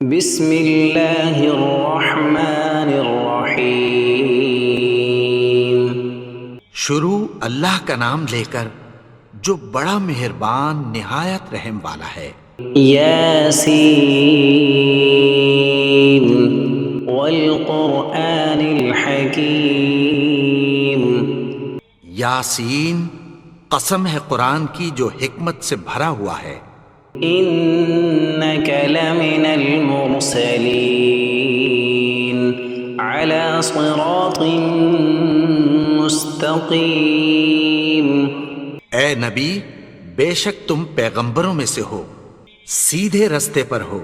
بسم اللہ الرحمن الرحیم۔ شروع اللہ کا نام لے کر جو بڑا مہربان نہایت رحم والا ہے۔ یاسین والقرآن الحکیم۔ یاسین، قسم ہے قرآن کی جو حکمت سے بھرا ہوا ہے۔ انک لمن المرسلین علی صراط مستقیم۔ اے نبی، بے شک تم پیغمبروں میں سے ہو، سیدھے رستے پر ہو۔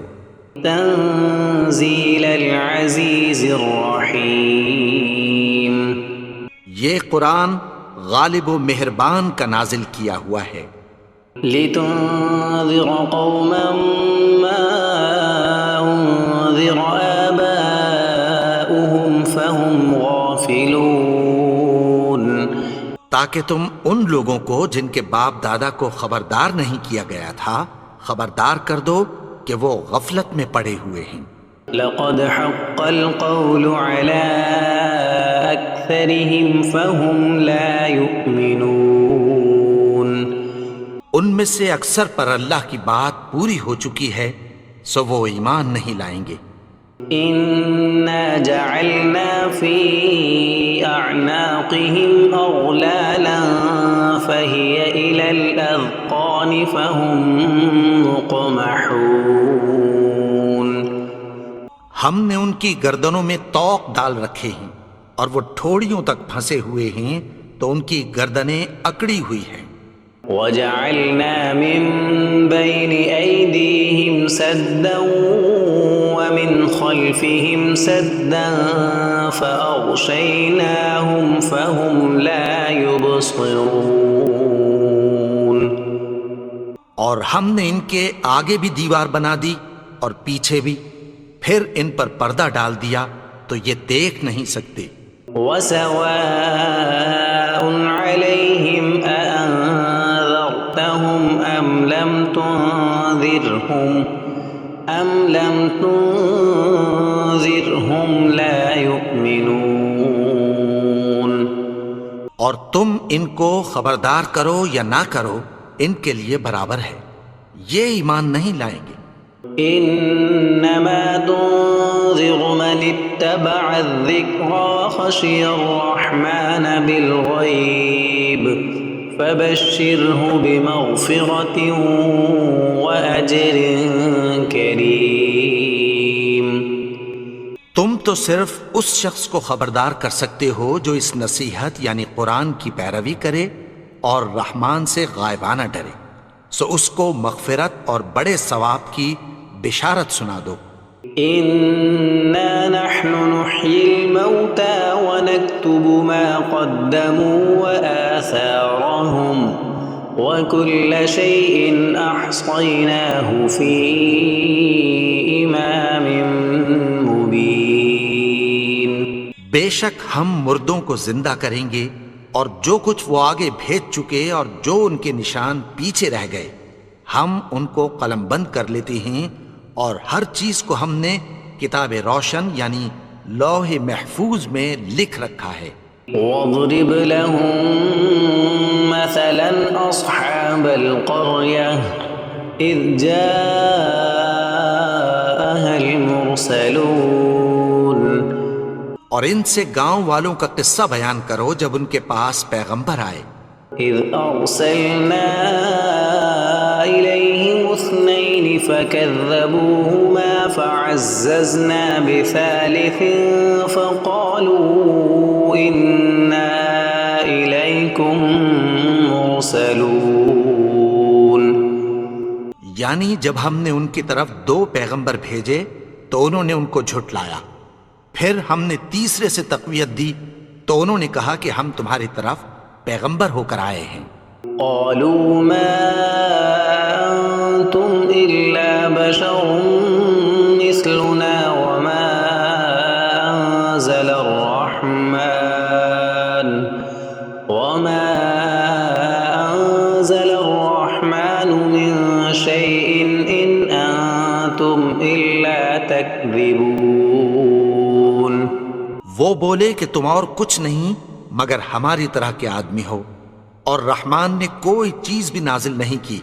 تنزیل العزیز الرحیم۔ یہ قرآن غالب و مہربان کا نازل کیا ہوا ہے۔ لتنذر قوما ما انذر آباؤهم فهم غافلون۔ تاکہ تم ان لوگوں کو جن کے باپ دادا کو خبردار نہیں کیا گیا تھا خبردار کر دو کہ وہ غفلت میں پڑے ہوئے ہیں۔ لقد حق القول على أكثرهم فهم لا يؤمنون۔ ان میں سے اکثر پر اللہ کی بات پوری ہو چکی ہے سو وہ ایمان نہیں لائیں گے۔ إنا جعلنا في أعناقهم أغلالا فهي إلى الأذقان فهم مقمحون۔ ہم نے ان کی گردنوں میں طوق ڈال رکھے ہیں اور وہ ٹھوڑیوں تک پھنسے ہوئے ہیں تو ان کی گردنیں اکڑی ہوئی ہیں۔ وجعلنا من بين أيديهم سدا ومن خلفهم سدا فأغشيناهم فهم لا يبصرون۔ اور ہم نے ان کے آگے بھی دیوار بنا دی اور پیچھے بھی، پھر ان پر پردہ ڈال دیا تو یہ دیکھ نہیں سکتے۔ وسواء عليهم أأنذرتهم أم لم تنذرهم لا يؤمنون۔ اور تم ان کو خبردار کرو یا نہ کرو ان کے لیے برابر ہے، یہ ایمان نہیں لائیں گے۔ انما تنذر من اتبع الذکر وخشی الرحمن بالغیب فبشرہ بمغفرۃ واجر کریم۔ تم تو صرف اس شخص کو خبردار کر سکتے ہو جو اس نصیحت یعنی قرآن کی پیروی کرے اور رحمان سے غائبانہ ڈرے، سو اس کو مغفرت اور بڑے ثواب کی بشارت سنا دو۔ انا نحن نحيي الموتى ونكتب ما قدموا وآثارهم وكل شيء احصيناه في امام مبين۔ بے شک ہم مردوں کو زندہ کریں گے اور جو کچھ وہ آگے بھیج چکے اور جو ان کے نشان پیچھے رہ گئے ہم ان کو قلم بند کر لیتے ہیں، اور ہر چیز کو ہم نے کتاب روشن یعنی لوح محفوظ میں لکھ رکھا ہے۔ واضرب لهم مثلا اصحاب القرية اذ جاءها المرسلون۔ اور ان سے گاؤں والوں کا قصہ بیان کرو جب ان کے پاس پیغمبر آئے۔ اذ ارسلنا الیہم اثنین فکذبوہما فعززنا بثالث فقالوا انا الیکم مرسلون۔ یعنی جب ہم نے ان کی طرف 2 پیغمبر بھیجے تو انہوں نے ان کو جھٹلایا، پھر ہم نے تیسرے سے تقویت دی تو انہوں نے کہا کہ ہم تمہاری طرف پیغمبر ہو کر آئے ہیں۔ قالوا ما انتم الا بشر مثلنا وما انزل الرحمن من شيء ان انتم الا تكذبون وہ بولے کہ تم اور کچھ نہیں مگر ہماری طرح کے آدمی ہو، اور رحمان نے کوئی چیز بھی نازل نہیں کی،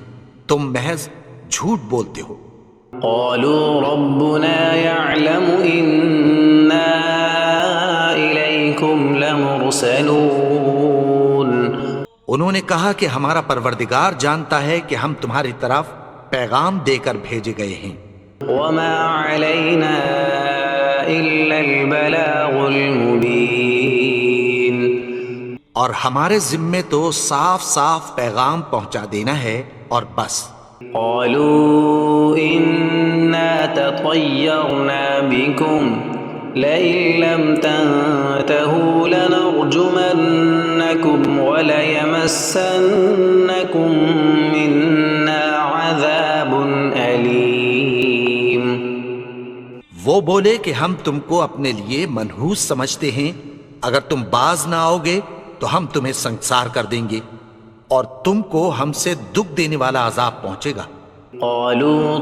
تم محض جھوٹ بولتے ہو۔ قالوا ربنا يعلم إنا إليكم لمرسلون انہوں نے کہا کہ ہمارا پروردگار جانتا ہے کہ ہم تمہاری طرف پیغام دے کر بھیجے گئے ہیں، وما علينا إلا البلاغ المبين اور ہمارے ذمے تو صاف صاف پیغام پہنچا دینا ہے اور بس۔ قالوا إنا تطيرنا بكم لئن لم تنتهوا لنرجمنكم وليمسنكم منا عذاب أليم وہ بولے کہ ہم تم کو اپنے لیے منحوس سمجھتے ہیں، اگر تم باز نہ آؤ گے تو ہم تمہیں سنگسار کر دیں گے اور تم کو ہم سے دکھ دینے والا عذاب پہنچے گا۔ قالوا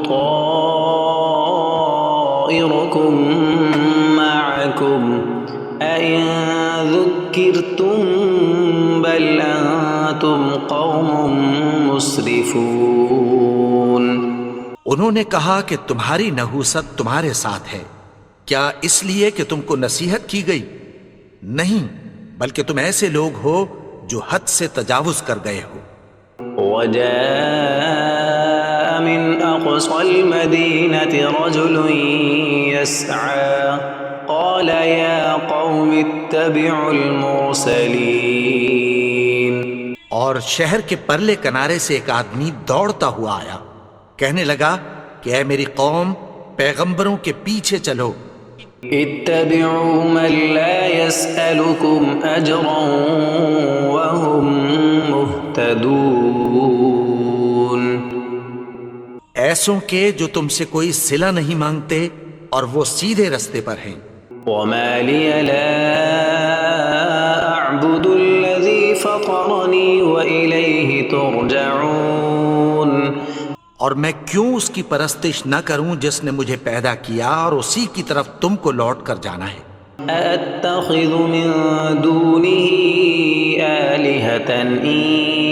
طائركم معكم أئن ذكرتم بل أنتم قوم مسرفون انہوں نے کہا کہ تمہاری نحوست تمہارے ساتھ ہے، کیا اس لیے کہ تم کو نصیحت کی گئی؟ نہیں، بلکہ تم ایسے لوگ ہو جو حد سے تجاوز کر گئے ہو۔ وجاء من أقصى المدينة رجل يسعى قال يا قوم اتبعوا المرسلين اور شہر کے پرلے کنارے سے ایک آدمی دوڑتا ہوا آیا، کہنے لگا کہ اے میری قوم، پیغمبروں کے پیچھے چلو۔ اتبعوا من لا يسألكم أجرا وهم مهتدون ایسوں کے جو تم سے کوئی صلہ نہیں مانگتے اور وہ سیدھے رستے پر ہیں۔ وما لي لا أعبد الذي فطرني وإليه ترجعون اور میں کیوں اس کی پرستش نہ کروں جس نے مجھے پیدا کیا اور اسی کی طرف تم کو لوٹ کر جانا ہے۔ أأتخذ من دونه آلهة إن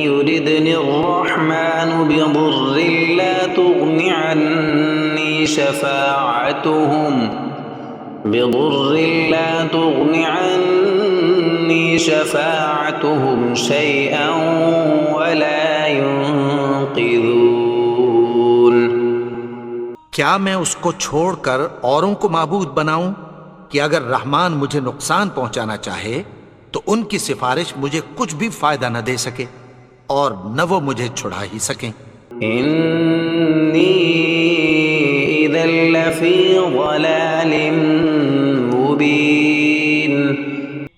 يردني الرحمن بضر لا تغن عني شفاعتهم شيئا ولا ينقذون کیا میں اس کو چھوڑ کر اوروں کو معبود بناؤں کہ اگر رحمان مجھے نقصان پہنچانا چاہے تو ان کی سفارش مجھے کچھ بھی فائدہ نہ دے سکے اور نہ وہ مجھے چھڑا ہی سکیں۔ إني إذا لفي ضلال مبين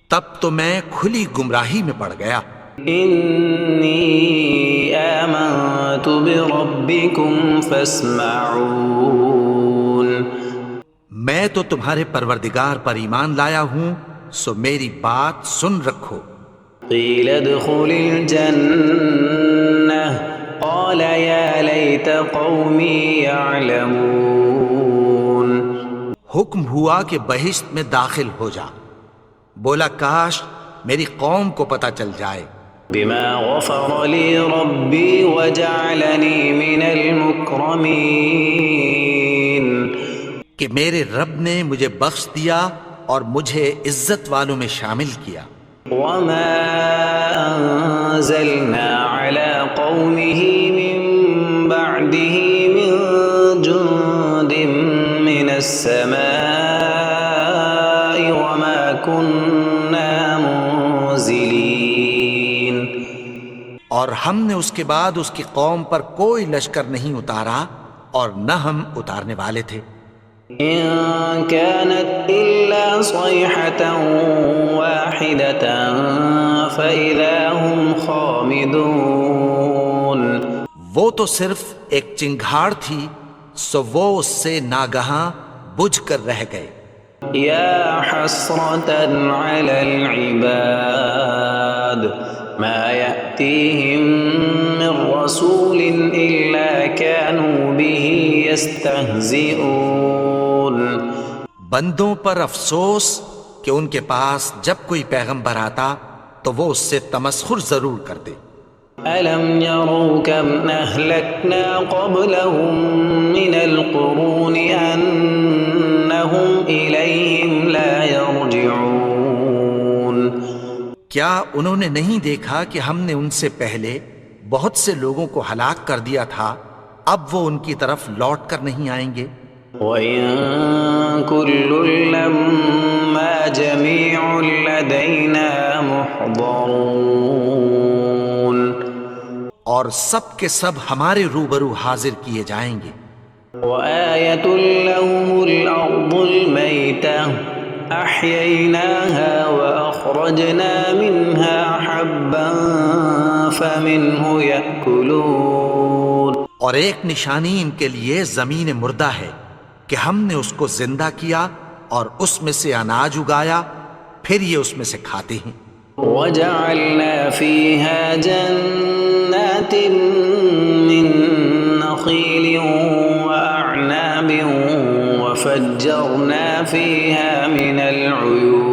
تب تو میں کھلی گمراہی میں پڑ گیا۔ إني آمنت بربكم فاسمعون میں تو تمہارے پروردگار پر ایمان لایا ہوں، سو میری بات سن رکھو۔ قيل ادخل الجنة قال يا ليت قومي يعلمون حکم ہوا کہ بہشت میں داخل ہو جا، بولا کاش میری قوم کو پتہ چل جائے۔ بما غفر لي ربي وجعلني من المكرمين کہ میرے رب نے مجھے بخش دیا اور مجھے عزت والوں میں شامل کیا۔ وما أنزلنا على قومه من بعده من جند من السماء وما كنا منزلين اور ہم نے اس کے بعد اس کی قوم پر کوئی لشکر نہیں اتارا اور نہ ہم اتارنے والے تھے۔ إن كانت إلا صيحة واحدة فإذا هم خامدون وہ تو صرف ایک چنگھاڑ تھی، سو وہ اس سے ناگہاں بجھ کر رہ گئے۔ يا حسرة على العباد ما يأتيهم من رسول إلا كانوا به يستهزئون بندوں پر افسوس کہ ان کے پاس جب کوئی پیغمبر آتا تو وہ اس سے تمسخر ضرور کرتے۔ ألم يروا كم أهلكنا قبلهم من القرون أنهم إليهم لا يرجعون کیا انہوں نے نہیں دیکھا کہ ہم نے ان سے پہلے بہت سے لوگوں کو ہلاک کر دیا تھا، اب وہ ان کی طرف لوٹ کر نہیں آئیں گے؟ وَإِن كُلٌّ لَّمَّا جَمِيعٌ لَّدَيْنَا مُحْضَرُونَ اور سب کے سب ہمارے روبرو حاضر کیے جائیں گے۔ وَآيَةٌ لَّهُمُ الْأَرْضُ الْمَيْتَةُ أَحْيَيْنَاهَا وَأَخْرَجْنَا مِنْهَا حَبًّا فَمِنْهُ يَأْكُلُونَ اور ایک نشانی ان کے لیے زمین مردہ ہے کہ ہم نے اس کو زندہ کیا اور اس میں سے اناج اگایا، پھر یہ اس میں سے کھاتے ہیں۔ وَجَعَلْنَا فِيهَا جَنَّاتٍ مِّن نَّخِيلٍ وَأَعْنَابٍ وَفَجَّرْنَا فِيهَا مِنَ الْعُيُونِ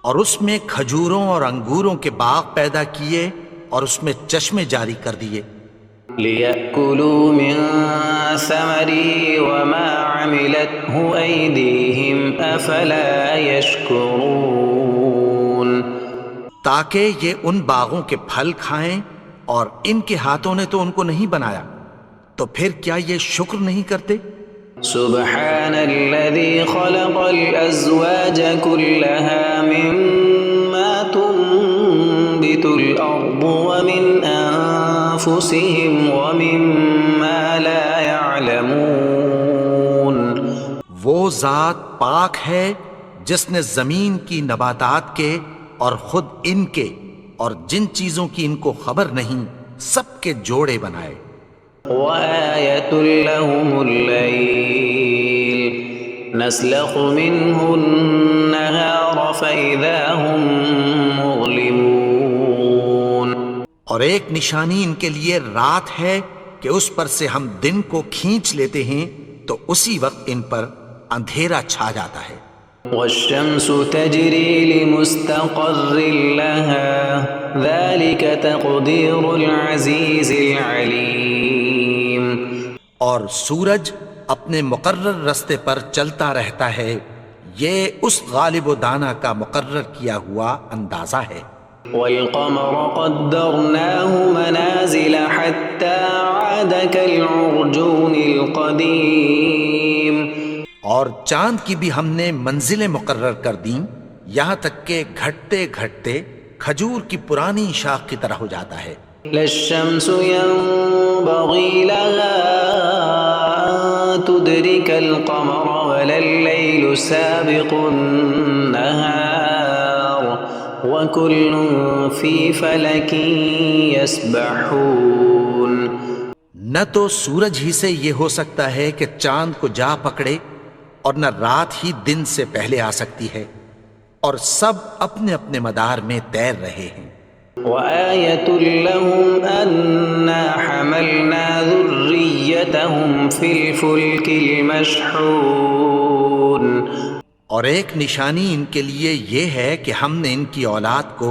اور اس میں کھجوروں اور انگوروں کے باغ پیدا کیے اور اس میں چشمے جاری کر دیے، لِيَأْكُلُوا مِن ثَمَرِهِ وَمَا عَمِلَتْهُ أَيْدِيهِمْ أَفَلَا يَشْكُرُونَ تاکہ یہ ان باغوں کے پھل کھائیں، اور ان کے ہاتھوں نے تو ان کو نہیں بنایا، تو پھر کیا یہ شکر نہیں کرتے؟ سبحان الذي خلق الأزواج كلها مما تنبت الأرض ومن أنفسهم ومما لا يعلمون وہ ذات پاک ہے جس نے زمین کی نباتات کے اور خود ان کے اور جن چیزوں کی ان کو خبر نہیں سب کے جوڑے بنائے۔ وآية لهم الليل نسلخ منه النهار فإذا هم مظلمون اور ایک نشانی ان کے لیے رات ہے کہ اس پر سے ہم دن کو کھینچ لیتے ہیں تو اسی وقت ان پر اندھیرا چھا جاتا ہے۔ والشمس تجري لمستقر لها ذلك تقدير العزيز العليم اور سورج اپنے مقرر رستے پر چلتا رہتا ہے، یہ اس غالب و دانا کا مقرر کیا ہوا اندازہ ہے۔ والقمر قدرناه منازل حتى عاد كالعرجون القديم اور چاند کی بھی ہم نے منزلیں مقرر کر دیں، یہاں تک کہ گھٹتے گھٹتے کھجور کی پرانی شاخ کی طرح ہو جاتا ہے۔ لا الشمس ينبغي لها أن تدرك القمر ولا الليل سابق النهار وكل في فلك يسبحون نہ تو سورج ہی سے یہ ہو سکتا ہے کہ چاند کو جا پکڑے، اور نہ رات ہی دن سے پہلے آ سکتی ہے، اور سب اپنے اپنے مدار میں تیر رہے ہیں۔ وآية لهم أنا حملنا ذريتهم في الفلك المشحون اور ایک نشانی ان کے لیے یہ ہے کہ ہم نے ان کی اولاد کو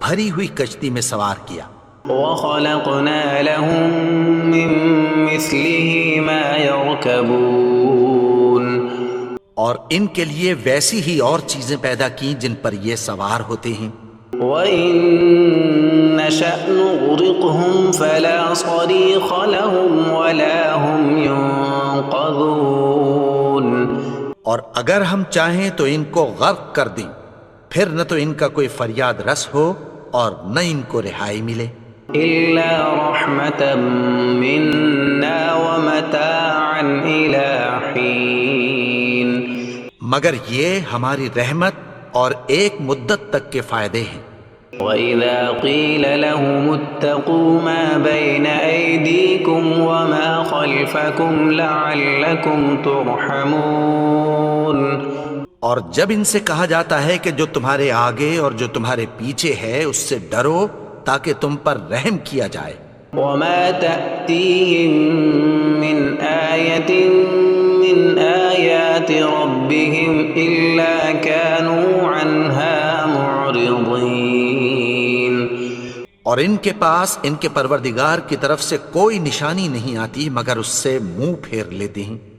بھری ہوئی کشتی میں سوار کیا۔ وخلقنا لهم من مثله ما يركبون اور ان کے لیے ویسی ہی اور چیزیں پیدا کی جن پر یہ سوار ہوتے ہیں۔ وَإِن نَّشَأْ نُغْرِقْهُمْ فَلَا صَرِيخَ لَهُمْ وَلَا هُمْ يُنقَذُونَ اور اگر ہم چاہیں تو ان کو غرق کر دیں، پھر نہ تو ان کا کوئی فریاد رس ہو اور نہ ان کو رہائی ملے۔ إِلَّا رَحْمَةً مِّنَّا وَمَتَاعًا إِلَىٰ حِينٍ مگر یہ ہماری رحمت اور ایک مدت تک کے فائدے ہیں۔ وَإِذَا قِيلَ لَهُمُ اتَّقُوا مَا بَيْنَ أَيْدِيكُمْ وَمَا خَلْفَكُمْ لَعَلَّكُمْ تُرْحَمُونَ اور جب ان سے کہا جاتا ہے کہ جو تمہارے آگے اور جو تمہارے پیچھے ہے اس سے ڈرو تاکہ تم پر رحم کیا جائے۔ وما تأتيهم من آية من آيات ربهم إلا كانوا عنها معرضين۔ اور ان کے پاس ان کے پروردگار کی طرف سے کوئی نشانی نہیں آتی مگر اس سے منہ پھیر لیتے ہیں۔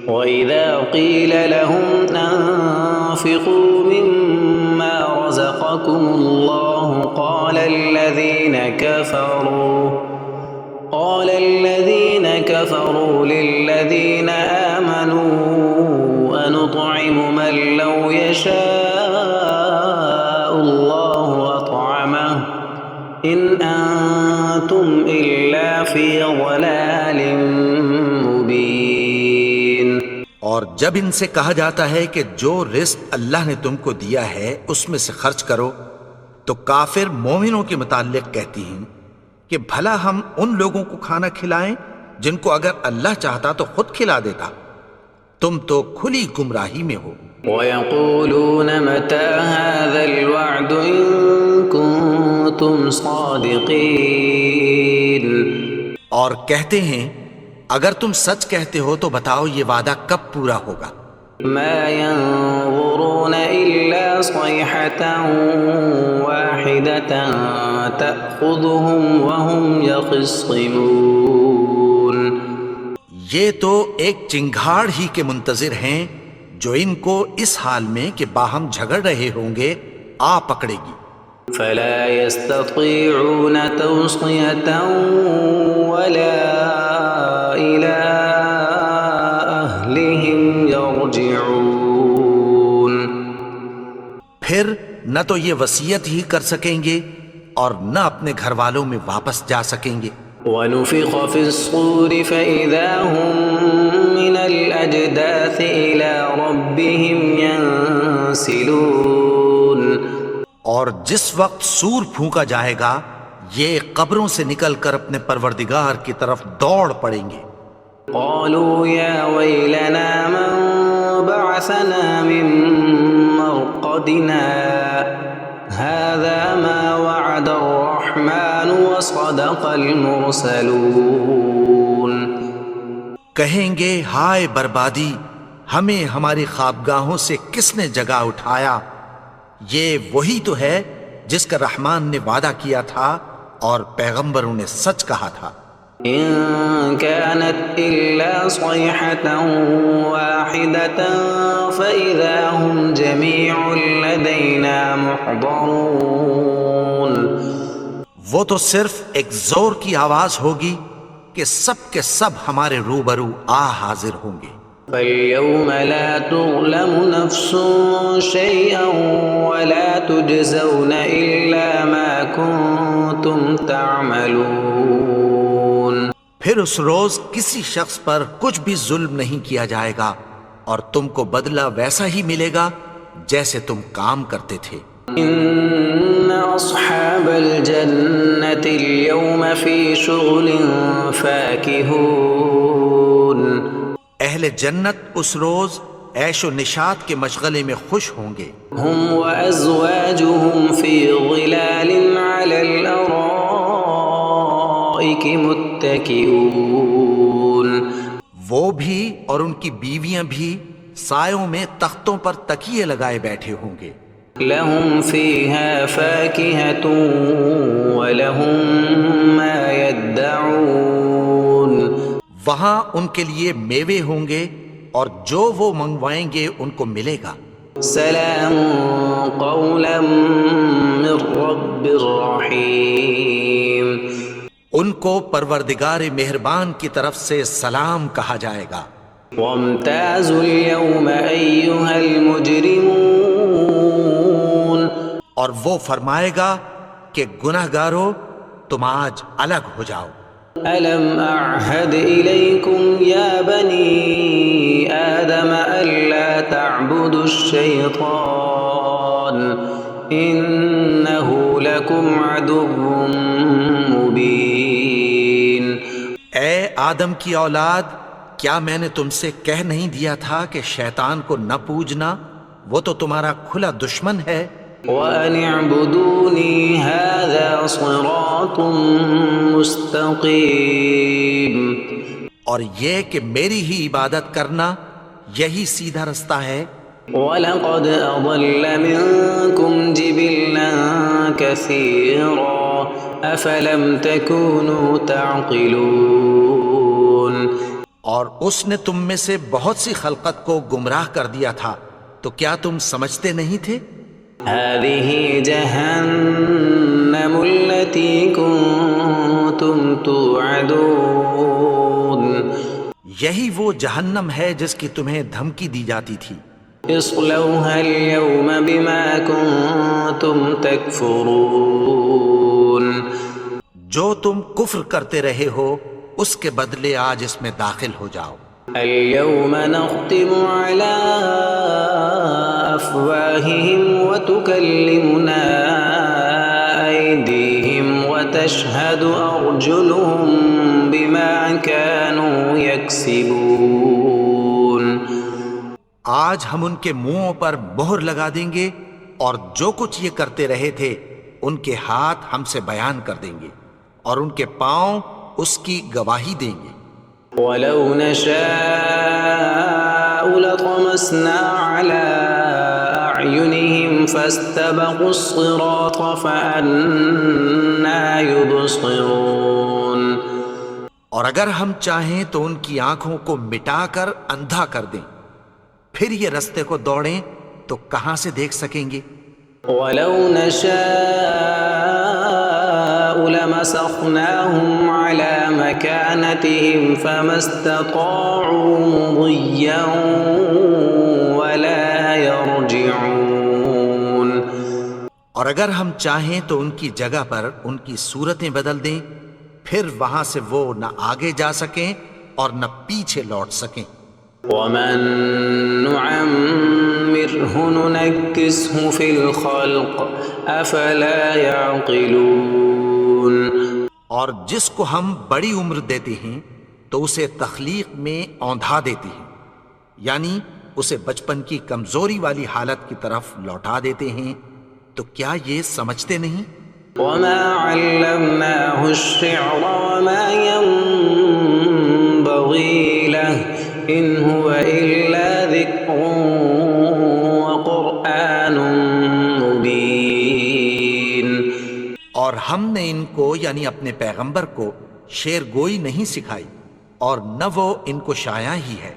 وَإِذَا قِيلَ لَهُمْ أَنفِقُوا مِمَّا رَزَقَكُمُ اللَّهُ قَالَ الَّذِينَ كَفَرُوا لِلَّذِينَ آمَنُوا أَنُطْعِمُ مَن لَّوْ يَشَاءُ اللَّهُ أَطْعَمَهُ إِنْ أَنتُمْ إِلَّا فِي ضَلَالٍ مُّبِينٍ۔ اور جب ان سے کہا جاتا ہے کہ جو رزق اللہ نے تم کو دیا ہے اس میں سے خرچ کرو، تو کافر مومنوں کے متعلق کہتی ہیں کہ بھلا ہم ان لوگوں کو کھانا کھلائیں جن کو اگر اللہ چاہتا تو خود کھلا دیتا، تم تو کھلی گمراہی میں ہو۔ وَيَقُولُونَ مَتَى هَذَا الْوَعْدُ إِن كُنتُمْ صَادِقِينَ۔ اور کہتے ہیں اگر تم سچ کہتے ہو تو بتاؤ یہ وعدہ کب پورا ہوگا؟ مَا يَنظُرُونَ إِلَّا صَيْحَةً وَاحِدَةً تَأْخُذُهُمْ وَهُمْ يَخِصِّمُونَ۔ یہ تو ایک چنگھاڑ ہی کے منتظر ہیں جو ان کو اس حال میں کہ باہم جھگڑ رہے ہوں گے آ پکڑے گی۔ فَلَا يَسْتَطِيعُونَ تَوْصِيَةً وَلَا إِلَىٰ أَهْلِهِمْ يَرْجِعُونَ۔ پھر نہ تو یہ وصیت ہی کر سکیں گے اور نہ اپنے گھر والوں میں واپس جا سکیں گے۔ وَنُفِخَ فِي الصُّورِ فَإِذَا هُم مِّنَ الْأَجْدَاثِ إِلَىٰ رَبِّهِمْ يَنسِلُونَ۔ اور جس وقت سور پھونکا جائے گا یہ قبروں سے نکل کر اپنے پروردگار کی طرف دوڑ پڑیں گے۔ قَالُوا يَا وَيْلَنَا مَن بَعَثَنَا مِن مَّرْقَدِنَا هَٰذَا مَا وَعَدَ الرَّحْمَٰنُ وَصَدَقَ الْمُرْسَلُونَ۔ کہیں گے ہائے بربادی، ہمیں ہماری خوابگاہوں سے کس نے جگا اٹھایا؟ یہ وہی تو ہے جس کا رحمان نے وعدہ کیا تھا اور پیغمبروں نے سچ کہا تھا۔ إِن كَانَتْ إِلَّا صَيْحَةً وَاحِدَةً فَإِذَا هُمْ جَمِيعٌ لَّدَيْنَا مُحْضَرُونَ۔ وہ تو صرف ایک زور کی آواز ہوگی کہ سب کے سب ہمارے روبرو آ حاضر ہوں گے۔ فَالْيَوْمَ لَا تُظْلَمُ نَفْسٌ شَيْئًا وَلَا تُجْزَوْنَ إِلَّا مَا كُنتُمْ تَعْمَلُونَ۔ پھر اس روز کسی شخص پر کچھ بھی ظلم نہیں کیا جائے گا اور تم کو بدلہ ویسا ہی ملے گا جیسے تم کام کرتے تھے۔ إِنَّ أَصْحَابَ الْجَنَّةِ الْيَوْمَ فِي شُغُلٍ فَاكِهُونَ۔ اہل جنت اس روز عیش و نشاط کے مشغلے میں خوش ہوں گے۔ هُمْ وَأَزْوَاجُهُمْ فِي ظِلَالٍ عَلَى الْأَرَائِكِ مُتَّكِئُونَ۔ وہ بھی اور ان کی بیویاں بھی سایوں میں تختوں پر تکیے لگائے بیٹھے ہوں گے۔ لَهُمْ فِيهَا فَاكِهَةٌ وَلَهُم مَّا يَدَّعُونَ۔ وہاں ان کے لیے میوے ہوں گے اور جو وہ منگوائیں گے ان کو ملے گا۔ سلام قولا من رب رحیم۔ ان کو پروردگار مہربان کی طرف سے سلام کہا جائے گا۔ وامتازوا اليوم ایھا المجرمون۔ اور وہ فرمائے گا کہ گنہگارو تم آج الگ ہو جاؤ۔ ألم أعهد إليكم يا بني آدم ألا تعبدوا الشيطان إنه لكم عدو مبين۔ اے آدم کی اولاد، کیا میں نے تم سے کہہ نہیں دیا تھا کہ شیطان کو نہ پوجنا؟ وہ تو تمہارا کھلا دشمن ہے. وَأَنِ اعْبُدُونِي هَذَا صِرَاطٌ مُسْتَقِيمٌ. اور یہ کہ میری ہی عبادت کرنا یہی سیدھا رستہ ہے. وَلَقَدْ أَضَلَّ مِنكُمْ جِبِلًّا كَثِيرًا أَفَلَمْ تَكُونُوا تَعْقِلُونَ. اور اس نے تم میں سے بہت سی خلقت کو گمراہ کر دیا تھا، تو کیا تم سمجھتے نہیں تھے؟ هَذِهِ جَهَنَّمُ الَّتِي كُنتُمْ تُوعَدُونَ. یہی وہ جہنم ہے جس کی تمہیں دھمکی دی جاتی تھی. اصلوها اليوم بما كنتم تكفرون. جو تم کفر کرتے رہے ہو اس کے بدلے آج اس میں داخل ہو جاؤ. اليوم نختم على أفواههم وتكلمنا أيديهم وتشهد أرجلهم بما كانوا يكسبون. آج ہم ان کے منہوں پر مہر لگا دیں گے اور جو کچھ یہ کرتے رہے تھے ان کے ہاتھ ہم سے بیان کر دیں گے اور ان کے پاؤں اس کی گواہی دیں گے. وَلَوْ نَشَاءُ لَطَمَسْنَا عَلَىٰ أَعْيُنِهِمْ فَاسْتَبَقُوا الصِّرَاطَ فَأَنَّىٰ يُبْصِرُونَ. اور اگر ہم چاہیں تو ان کی آنکھوں کو مٹا کر اندھا کر دیں، پھر یہ رستے کو دوڑیں تو کہاں سے دیکھ سکیں گے؟ وَلَوْ نَشَاءُ لَمَسَخْنَاهُمْ عَلَىٰ مَكَانَتِهِمْ فَمَا اسْتَطَاعُوا مُضِيًّا وَلَا يَرْجِعُونَ. اور اگر ہم چاہیں تو ان کی جگہ پر ان کی صورتیں بدل دیں، پھر وہاں سے وہ نہ آگے جا سکیں اور نہ پیچھے لوٹ سکیں. وَمَن نُعَمِّرْهُ نُنَكِّسْهُ فِي الْخَلْقِ أَفَلَا يَعْقِلُونَ. اور جس کو ہم بڑی عمر دیتے ہیں تو اسے تخلیق میں اوندھا دیتے ہیں، یعنی اسے بچپن کی کمزوری والی حالت کی طرف لوٹا دیتے ہیں. تو کیا یہ سمجھتے نہیں؟ وَمَا عَلَّمْنَاهُ الشِّعْرَ وَمَا يَنبَغِي لَهُ إِنْ هُوَ إِلَّا ذِكْرٌ وَقُرْآنٌ مُبِينٌ. اور ہم نے ان کو یعنی اپنے پیغمبر کو شعر گوئی نہیں سکھائی اور نہ وہ ان کو شایع ہی ہے.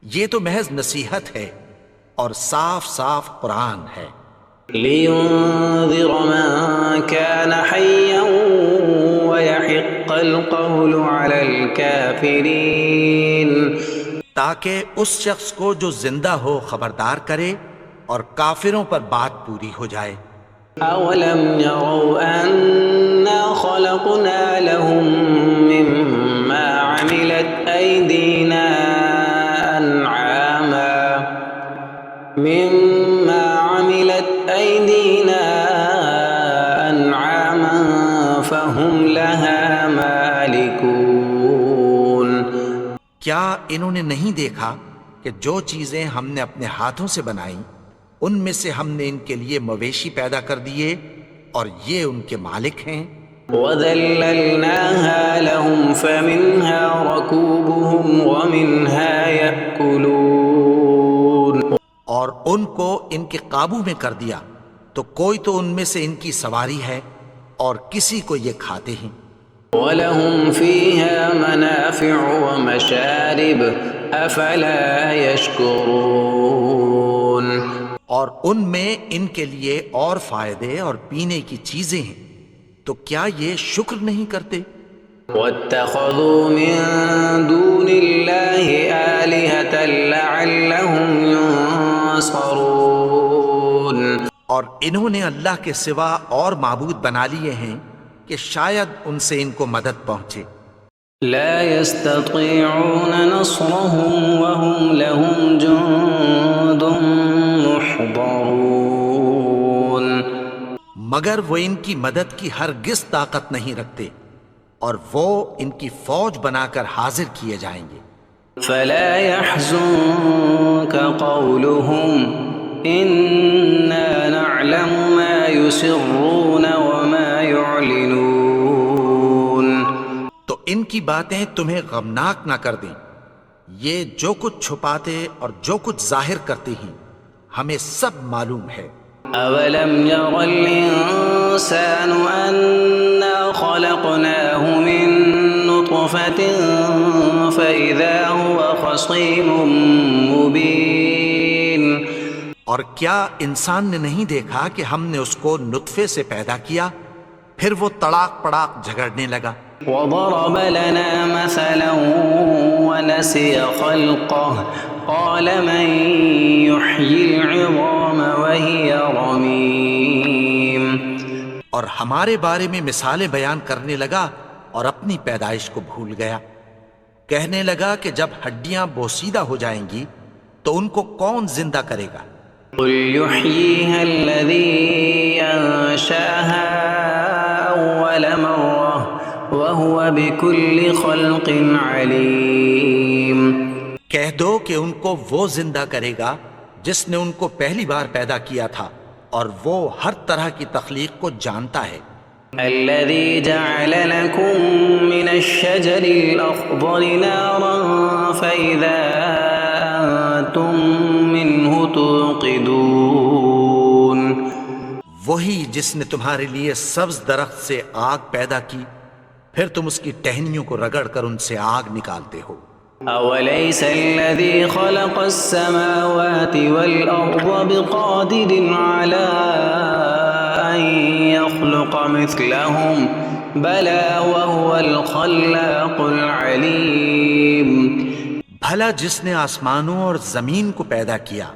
یہ تو محض نصیحت ہے اور صاف صاف قرآن ہے. لِيُنذِرَ مَن كَانَ حَيًّا وَيَحِقَّ الْقَوْلُ عَلَى الْكَافِرِينَ. تاکہ اس شخص کو جو زندہ ہو خبردار کرے اور کافروں پر بات پوری ہو جائے. أَوَلَمْ يَرَوْا أَنَّا خَلَقْنَا لَهُم مِّمَّا عَمِلَتْ أَيْدِينَا أَنْعَامًا فَهُمْ لَهَا مَالِكُونَ. کیا انہوں نے نہیں دیکھا کہ جو چیزیں ہم نے اپنے ہاتھوں سے بنائیں ان میں سے ہم نے ان کے لیے مویشی پیدا کر دیے اور یہ ان کے مالک ہیں. وَذَلَّلْنَاهَا لَهُمْ فَمِنْهَا رَكُوبُهُمْ وَمِنْهَا يَأْكُلُونَ. اور ان کو ان کے قابو میں کر دیا تو کوئی تو ان میں سے ان کی سواری ہے اور کسی کو یہ کھاتے ہیں. وَلَهُمْ فِيهَا مَنَافِعُ وَمَشَارِبُ أَفَلَا يَشْكُرُونَ. اور ان میں ان کے لیے اور فائدے اور پینے کی چیزیں ہیں، تو کیا یہ شکر نہیں کرتے؟ وَاتَّخَذُوا مِن دُونِ اللَّهِ آلِهَةً لَعَلَّهُمْ يُنصَرُونَ. اور انہوں نے اللہ کے سوا اور معبود بنا لیے ہیں کہ شاید ان سے ان کو مدد پہنچے. لا يستطيعون نصرهم وهم لهم جند محضرون. مگر وہ ان کی مدد کی ہرگز طاقت نہیں رکھتے اور وہ ان کی فوج بنا کر حاضر کیے جائیں گے. فلا يحزنك قولهم إنا نعلم ما يسرون وما يعلنون. تو ان کی باتیں تمہیں غمناک نہ کر دیں، یہ جو کچھ چھپاتے اور جو کچھ ظاہر کرتے ہیں ہمیں سب معلوم ہے۔ أولم ير الإنسان أنا خلقناه من نطفة فإذا هو خصيم مبين. اور کیا انسان نے نہیں دیکھا کہ ہم نے اس کو نطفے سے پیدا کیا پھر وہ تڑاک پڑاک جھگڑنے لگا۔ وضرب لنا مثلا ونسي خلقه قال من يحيي العظام وهي رميم. اور ہمارے بارے میں مثالیں بیان کرنے لگا اور اپنی پیدائش کو بھول گیا، کہنے لگا کہ جب ہڈیاں بوسیدہ ہو جائیں گی تو ان کو کون زندہ کرے گا؟ قل يحييها الذي أنشأها أول مرة وهو بكل خلق عليم. کہہ دو کہ ان کو وہ زندہ کرے گا جس نے ان کو پہلی بار پیدا کیا تھا اور وہ ہر طرح کی تخلیق کو جانتا ہے۔ الذي جعل لكم من الشجر الأخضر نارا فإذا أنتم منه توقدون. وہی جس نے تمہارے لیے سبز درخت سے آگ پیدا کی پھر تم اس کی ٹہنیوں کو رگڑ کر ان سے آگ نکالتے ہو۔ أوليس الذي خلق السماوات والأرض بقادر على أن يخلق مثلهم بلى وهو الخلاق العليم. بھلا جس نے آسمانوں اور زمین کو پیدا کیا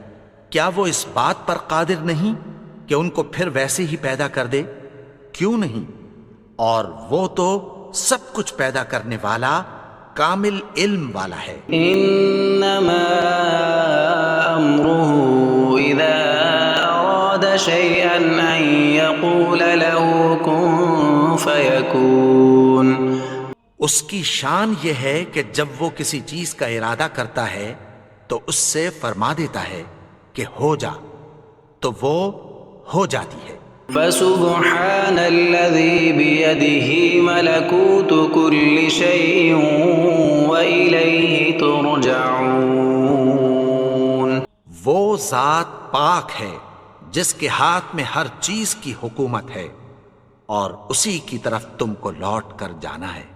کیا وہ اس بات پر قادر نہیں کہ ان کو پھر ویسے ہی پیدا کر دے؟ کیوں نہیں؟ اور وہ تو سب کچھ پیدا کرنے والا کامل علم والا ہے۔ انما امره اذا اراد شيئا ان يقول له كن فيكون. اس کی شان یہ ہے کہ جب وہ کسی چیز کا ارادہ کرتا ہے تو اس سے فرما دیتا ہے کہ ہو جا، تو وہ ہو جاتی ہے۔ فسبحان الذي بيده ملكوت كل شيء وإليه ترجعون. وہ ذات پاک ہے جس کے ہاتھ میں ہر چیز کی حکومت ہے اور اسی کی طرف تم کو لوٹ کر جانا ہے۔